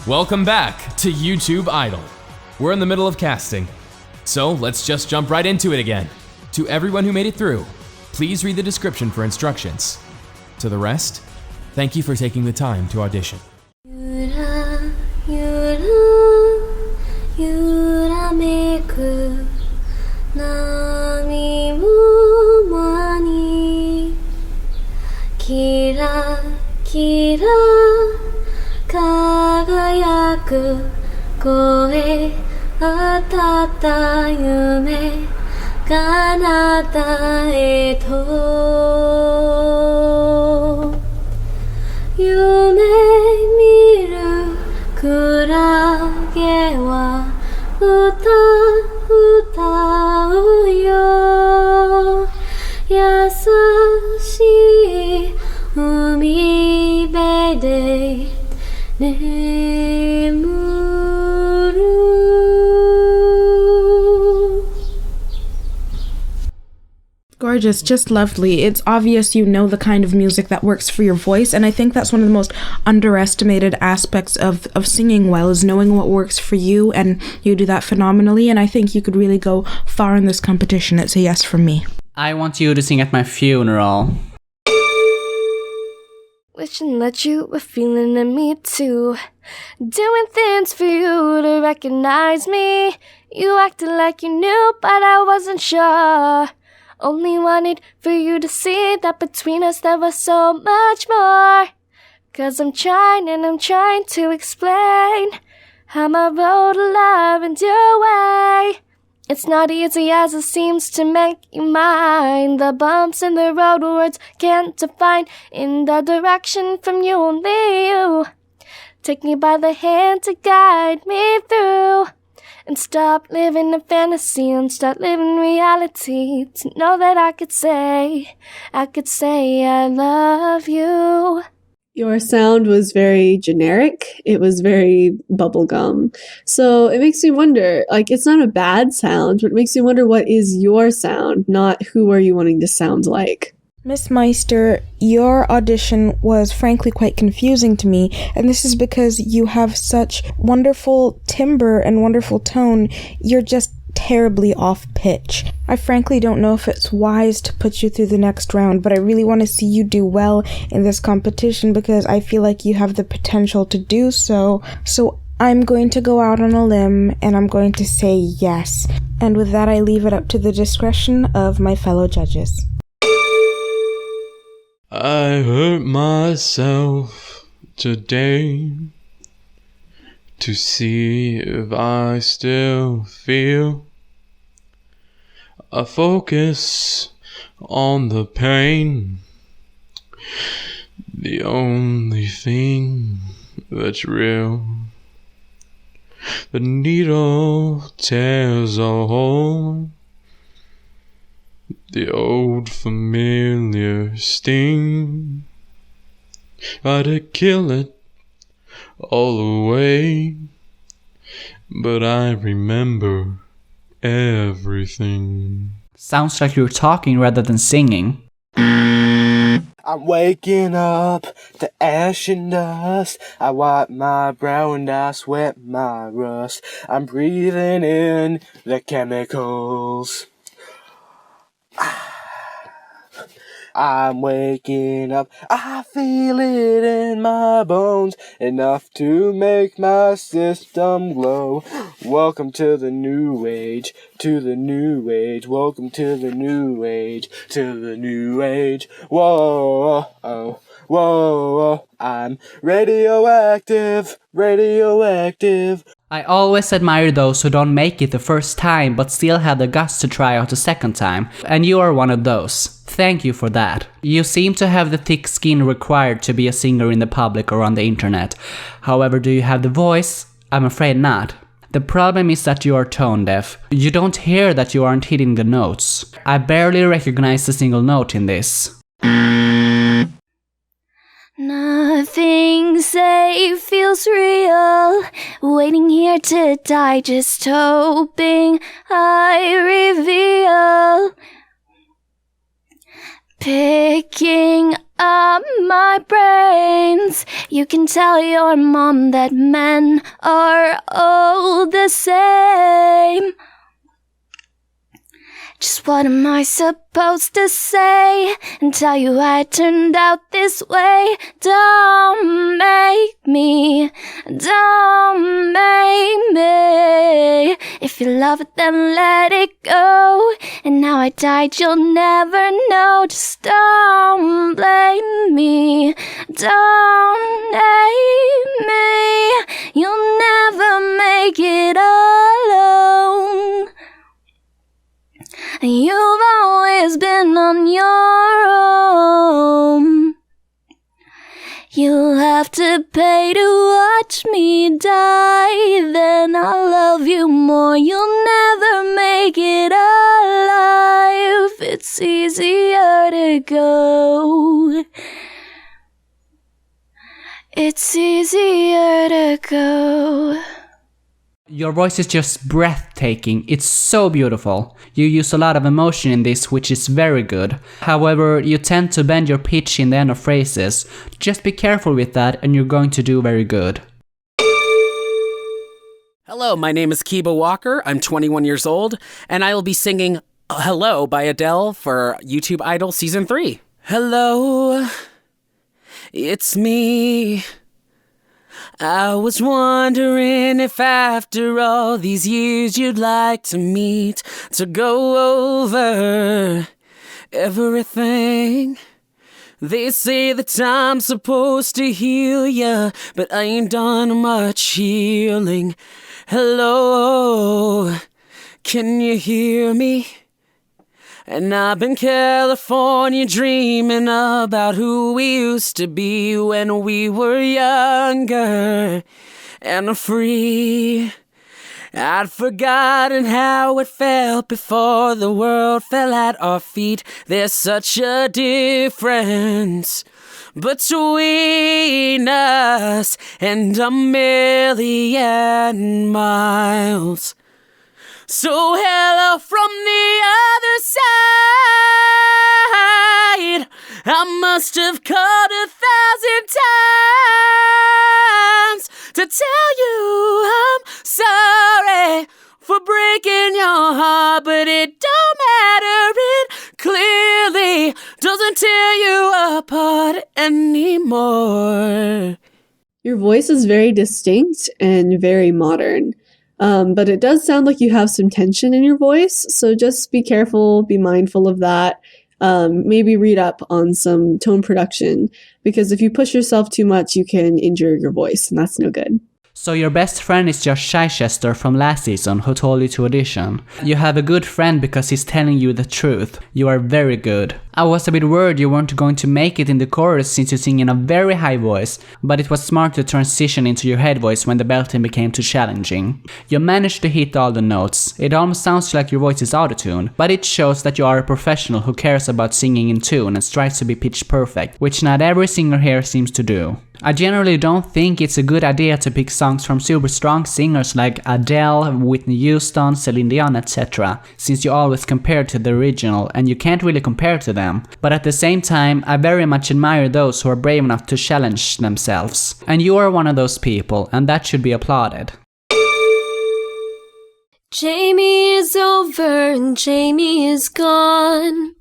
Welcome back to YouTube Idol. We're in the middle of casting, so let's just jump right into it again. To everyone who made it through, please read the description for instructions. To the rest, thank you for taking the time to audition. Gorgeous, just lovely. It's obvious you know the kind of music that works for your voice, and I think that's one of the most underestimated aspects of singing well, is knowing what works for you, and you do that phenomenally, and I think you could really go far in this competition. It's a yes from me. I want you to sing at my funeral. Wishing that you were feeling it, me too. Doing things for you to recognize me. You acted like you knew, but I wasn't sure. Only wanted for you to see that between us there was so much more. 'Cause I'm trying to explain how my road to love and your way. It's not easy as it seems to make you mine. The bumps in the road words can't define. In the direction from you, only you. Take me by the hand to guide me through. And stop living in fantasy and start living reality. To know that I could say I love you. Your sound was very generic. It was very bubblegum. So it makes me wonder, like, it's not a bad sound, but it makes me wonder what is your sound, not who are you wanting to sound like. Ms.Meister, your audition was frankly quite confusing to me, and this is because you have such wonderful timbre and wonderful tone. You're just terribly off pitch. I frankly don't know if it's wise to put you through the next round, but I really want to see you do well in this competition because I feel like you have the potential to do so. So I'm going to go out on a limb and I'm going to say yes. And with that, I leave it up to the discretion of my fellow judges. I hurt myself today to see if I still feel. I focus on the pain, the only thing that's real. The needle tears a hole, the old familiar sting. Gotta kill it all away, but I remember everything. Sounds like you're talking rather than singing. I'm waking up to ash and dust. I wipe my brow and I sweat my rust. I'm breathing in the chemicals. I'm waking up, I feel it in my bones, enough to make my system glow. Welcome to the new age, to the new age. Welcome to the new age, to the new age. Whoa, oh, whoa, I'm radioactive, radioactive. I always admire those who don't make it the first time but still have the guts to try out a second time, and you are one of those. Thank you for that. You seem to have the thick skin required to be a singer in the public or on the internet. However, do you have the voice? I'm afraid not. The problem is that you are tone deaf. You don't hear that you aren't hitting the notes. I barely recognize a single note in this. Nothing safe feels real. Waiting here to die, just hoping I reveal Picking up my brains. You can tell your mom that men are all the same. Just what am I supposed to say and tell you I turned out this way? Don't make me. If you love it, then let it go. And now I died, you'll never know. Just don't blame me. Don't hate me. You'll never make it alone. You've always been on your own. You'll have to pay to watch me die. Then I'll love you more. You'll never make it alive. It's easier to go. It's easier to go. Your voice is just breathtaking. It's so beautiful. You use a lot of emotion in this, which is very good. However, you tend to bend your pitch in the end of phrases. Just be careful with that and you're going to do very good. Hello, my name is Kiba Walker. I'm 21 years old, and I will be singing Hello by Adele for YouTube Idol Season 3. Hello, it's me. I was wondering if after all these years you'd like to meet to go over everything. They say that I'm supposed to heal ya, but I ain't done much healing. Hello, can you hear me? And I've been California dreaming about who we used to be when we were younger and free. I'd forgotten how it felt before the world fell at our feet. There's such a difference between us and a million miles. So hello from the other side. I must have called 1,000 times to tell you I'm sorry for breaking your heart, but it don't matter. It clearly doesn't tear you apart anymore. Your voice is very distinct and very modern. But it does sound like you have some tension in your voice, so just be careful, be mindful of that. Maybe read up on some tone production, because if you push yourself too much, you can injure your voice, and that's no good. So your best friend is just Chichester from last season who told you to audition. You have a good friend because he's telling you the truth. You are very good. I was a bit worried you weren't going to make it in the chorus since you sing in a very high voice, but it was smart to transition into your head voice when the belting became too challenging. You managed to hit all the notes. It almost sounds like your voice is auto-tuned, but it shows that you are a professional who cares about singing in tune and strives to be pitch perfect, which not every singer here seems to do. I generally don't think it's a good idea to pick songs from super strong singers like Adele, Whitney Houston, Celine Dion, etc., since you always compare to the original and you can't really compare to them. But at the same time, I very much admire those who are brave enough to challenge themselves. And you are one of those people, and that should be applauded. Jamie is over and Jamie is gone.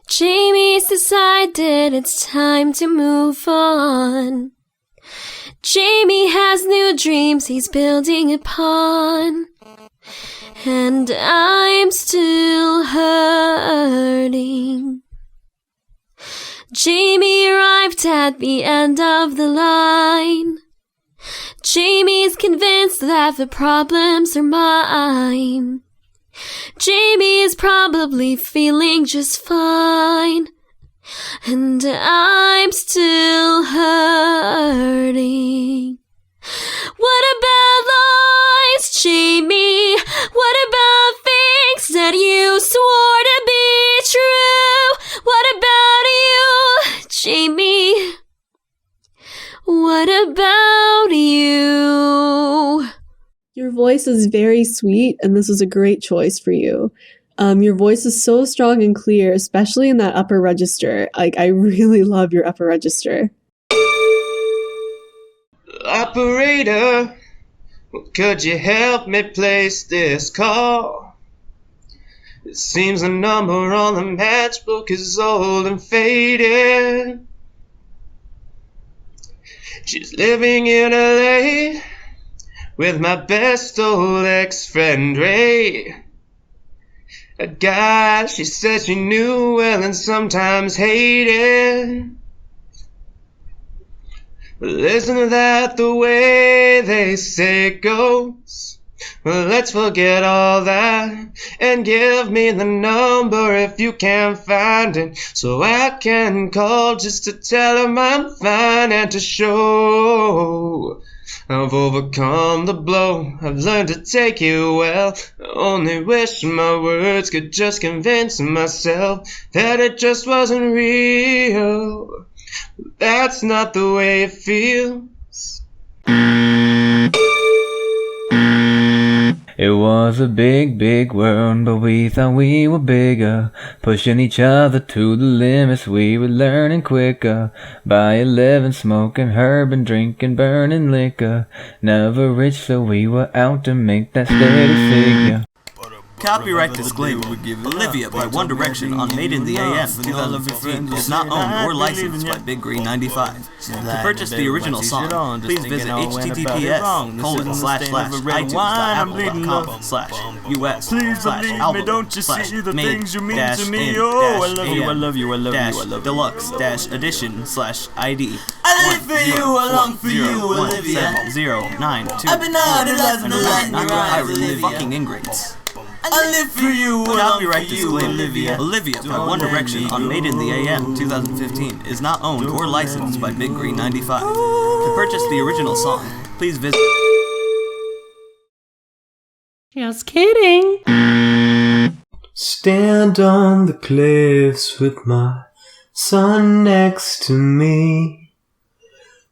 Jamie's decided it's time to move on. Jamie has new dreams he's building upon. And I'm still hurting. Jamie arrived at the end of the line. Jamie's convinced that the problems are mine. Jamie is probably feeling just fine. And I'm still hurting. What about lies, Jamie? What about things that you swore to be true? What about you, Jamie? What about you? Your voice is very sweet, and this is a great choice for you. Your voice is so strong and clear, especially in that upper register. Like, I really love your upper register. Operator, could you help me place this call? It seems the number on the matchbook is old and faded. She's living in LA with my best old ex-friend Ray, a guy she said she knew well and sometimes hated. Listen to that, the way they say it goes. Well, let's forget all that and give me the number if you can find it, so I can call just to tell him I'm fine and to show I've overcome the blow. I've learned to take it well. I only wish my words could just convince myself that it just wasn't real. That's not the way it feels. It was a big, big world, but we thought we were bigger. Pushing each other to the limits, we were learning quicker. By 11, smoking herb and drinking burning liquor. Never rich, so we were out to make that steady figure. Copyright disclaimer. Olivia by One Direction on Made in the AM 2015 is not owned or licensed by Big Green 95. To purchase the original song, please visit https://iTunes.com/us/made-am-deluxe-edition/ID. I live for you, along for you, Olivia. 092. I've been out of life in the light Not your eyes, Olivia. Olivia. Fucking ingrates. I live for you, Copyright for you, disclaimer. Olivia. Olivia by One Direction on Made in the AM 2015 is not owned or licensed by Big Green 95. To purchase the original song, please visit. Just kidding. Stand on the cliffs with my son next to me.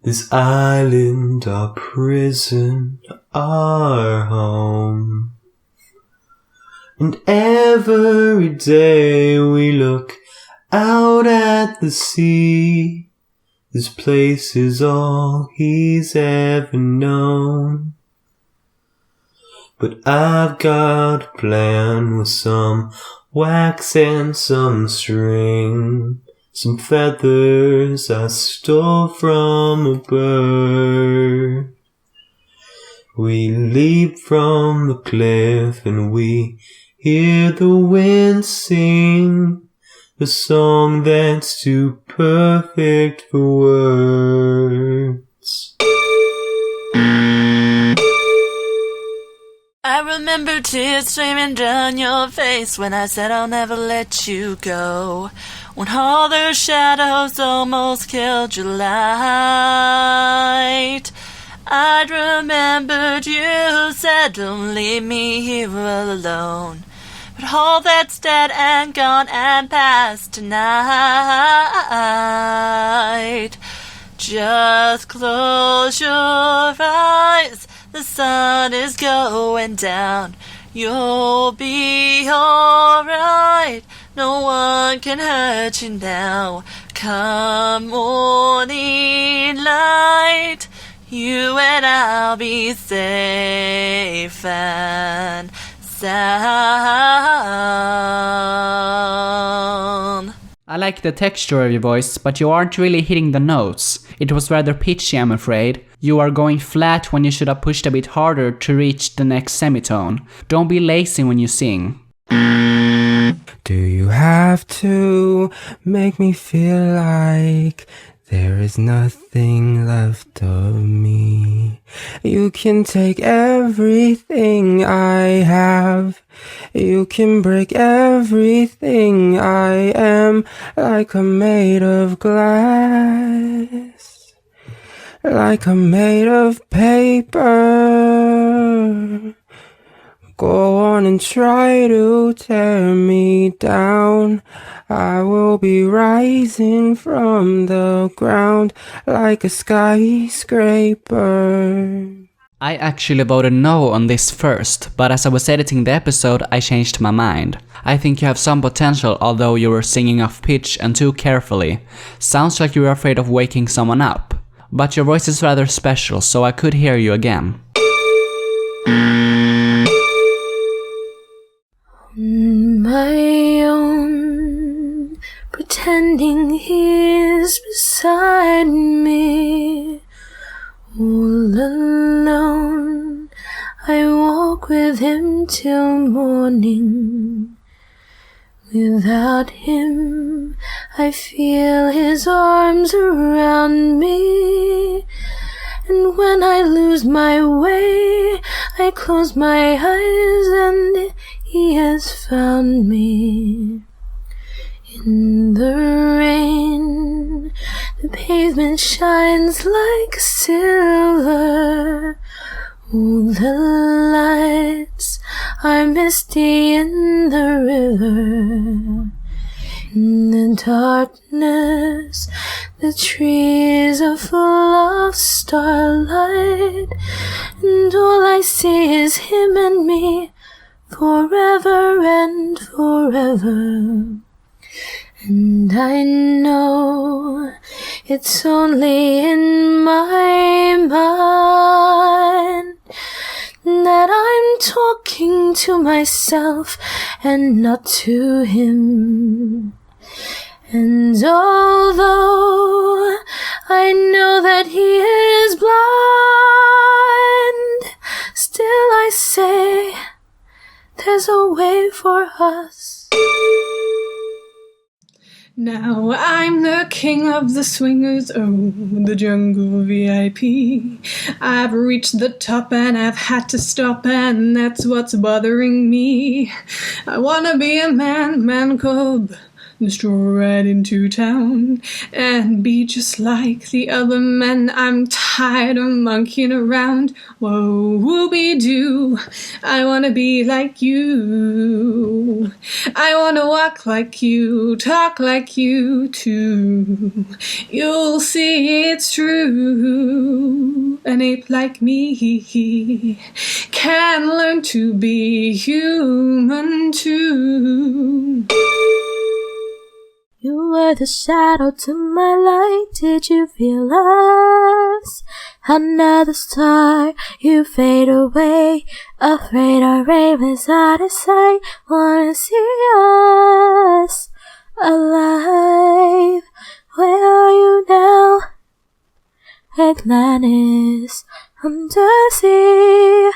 This island, our prison, our home. And every day we look out at the sea. This place is all he's ever known. But I've got a plan with some wax and some string. Some feathers I stole from a bird. We leap from the cliff and we hear the wind sing the song that's too perfect for words. I remember tears streaming down your face when I said I'll never let you go. When all the shadows almost killed your light, I'd remembered you said don't leave me here alone. But all that's dead and gone and past tonight. Just close your eyes, the sun is going down. You'll be alright, no one can hurt you now. Come morning light, you and I'll be safe and sound. I like the texture of your voice, but you aren't really hitting the notes. It was rather pitchy, I'm afraid. You are going flat when you should have pushed a bit harder to reach the next semitone. Don't be lazy when you sing. Do you have to make me feel like there is nothing left of me? You can take everything I have. You can break everything I am, like I'm made of glass, like I'm made of paper. Go on and try to tear me down. I will be rising from the ground like a skyscraper. I actually voted no on this first, but as I was editing the episode, I changed my mind. I think you have some potential, although you were singing off pitch and too carefully. Sounds like you were afraid of waking someone up. But your voice is rather special, so I could hear you again. On my own, pretending he's beside me. All alone, I walk with him till morning. Without him, I feel his arms around me. And when I lose my way, I close my eyes and he has found me. In the rain, the pavement shines like silver. All the lights are misty in the river. In the darkness, the trees are full of starlight, and all I see is him and me, forever and forever. And I know it's only in my mind that I'm talking to myself and not to him. And although I know that he is blind, still I say there's a way for us. Now I'm the king of the swingers, oh, the jungle VIP. I've reached the top and I've had to stop, and that's what's bothering me. I wanna be a man cub, and stroll right into town and be just like the other men. I'm tired of monkeying around. Whoa, whoopie-doo, I wanna be like you. I wanna walk like you, talk like you too. You'll see it's true. An ape like me can learn to be human too. You were the shadow to my light, did you feel us? Another star, you fade away, afraid our rain was out of sight. Wanna see us alive? Where are you now? Atlantis, undersea,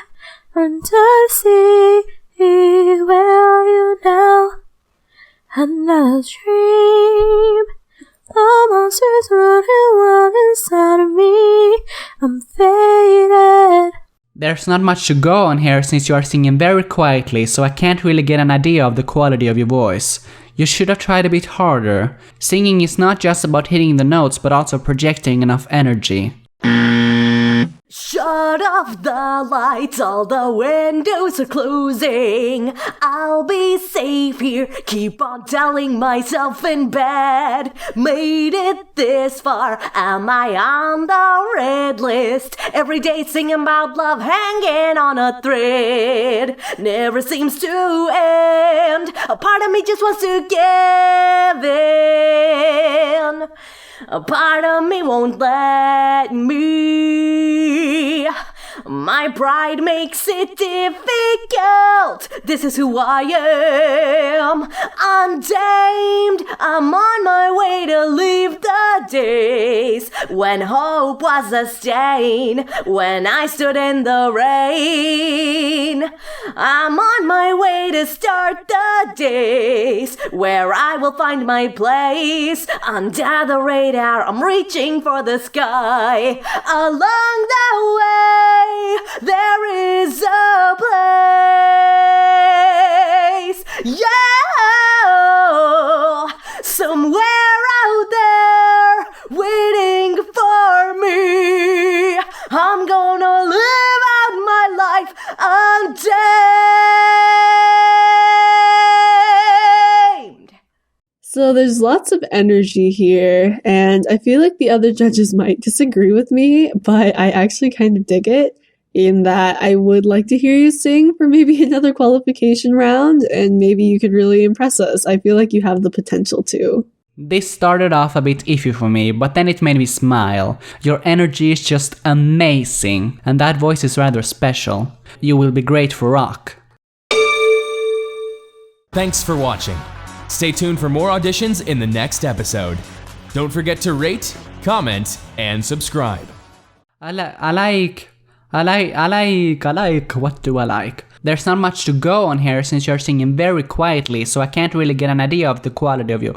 where are you now? Another dream. The monsters running wild inside of me. I'm faded. There's not much to go on here since you are singing very quietly, so I can't really get an idea of the quality of your voice. You should have tried a bit harder. Singing is not just about hitting the notes, but also projecting enough energy. Shut off the lights, all the windows are closing. I'll be safe here, keep on telling myself in bed. Made it this far, am I on the red list? Every day singing about love, hanging on a thread. Never seems to end, a part of me just wants to give in. A part of me won't let me. My pride makes it difficult. This is who I am. Untamed, I'm on my way to leave the days when hope was a stain, when I stood in the rain. I'm on my way to start the days where I will find my place. Under the radar, I'm reaching for the sky. Along the way, there is a place, yeah, somewhere out there waiting for me. I'm gonna live out my life untamed. So there's lots of energy here, and I feel like the other judges might disagree with me, but I actually kind of dig it. in that I would like to hear you sing for maybe another qualification round, and maybe you could really impress us. I feel like you have the potential to. This started off a bit iffy for me, but then it made me smile. Your energy is just amazing, and that voice is rather special. You will be great for rock. Thanks for watching. Stay tuned for more auditions in the next episode. Don't forget to rate, comment, and subscribe. I like, what do I like? There's not much to go on here since you're singing very quietly, so I can't really get an idea of the quality of your